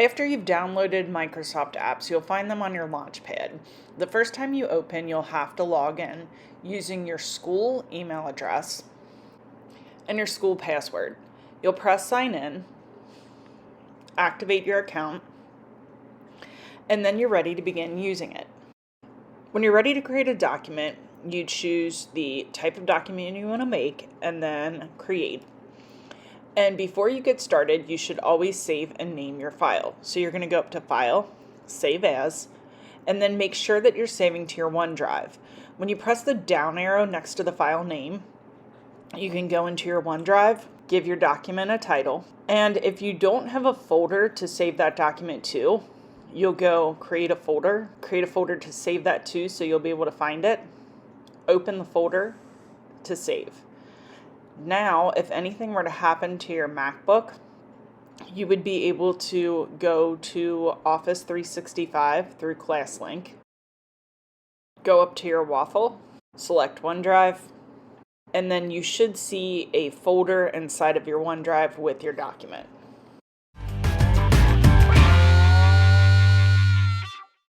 After you've downloaded Microsoft apps, you'll find them on your Launchpad. The first time you open, you'll have to log in using your school email address and your school password. You'll press sign in, activate your account, and then you're ready to begin using it. When you're ready to create a document, you choose the type of document you want to make and then create. And before you get started, you should always save and name your file. So you're going to go up to File, Save As, and then make sure that you're saving to your OneDrive. When you press the down arrow next to the file name, you can go into your OneDrive, give your document a title, and if you don't have a folder to save that document to, you'll go create a folder to save that to, so you'll be able to find it. Open the folder to save. Now, if anything were to happen to your MacBook, you would be able to go to Office 365 through ClassLink, go up to your waffle, select OneDrive, and then you should see a folder inside of your OneDrive with your document.